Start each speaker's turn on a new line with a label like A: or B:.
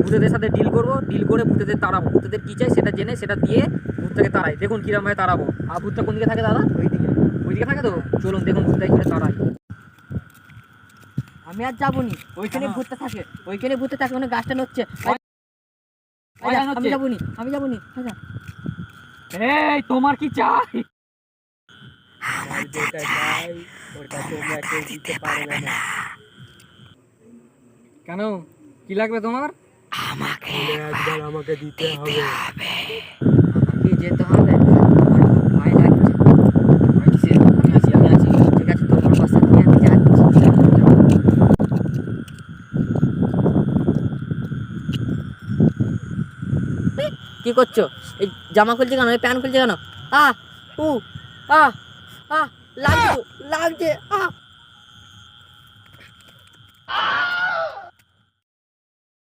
A: ভূতেদের সাথে ডিল করবো, ডিল করে ভূতেদের তাড়াবো, ভূতেদের কী চাই সেটা জেনে সেটা দিয়ে ভূতটাকে তাড়াই। দেখুন কিরমভাবে তাড়াবো। আর ভূতটা কোন দিকে থাকে দাদা? ওইদিকে থাকে তো, চলুন দেখুন ভূতটা করে তাড়াই।
B: আমি আর যাবো নি, ওইখানে ভূতটা থাকে, ওইখানে ভূতটা থাকে, ওখানে গাছটা নড়ছে। আমি যাবো নি, আমি যাবো নি।
A: এই তোমার কি চাই?
C: যেটা চাই ওটা তোমরা কেউ দিতে পারবে না।
A: কেন, কি লাগবে তোমার?
C: একবার আমাকে দিতে হবে।
B: আমাকে যেতে হবে, আমার খুব ভয় লাগছে।
A: আমি আছি।
B: ঠিক আছে, তোমার পাশে নিয়ে আমি যাচ্ছি। কি করছো? এই জামা খুলছে কেন? এই প্যান্ট খুলছে কেন? আহ উ আহ আহ লাগছে, লাগছে।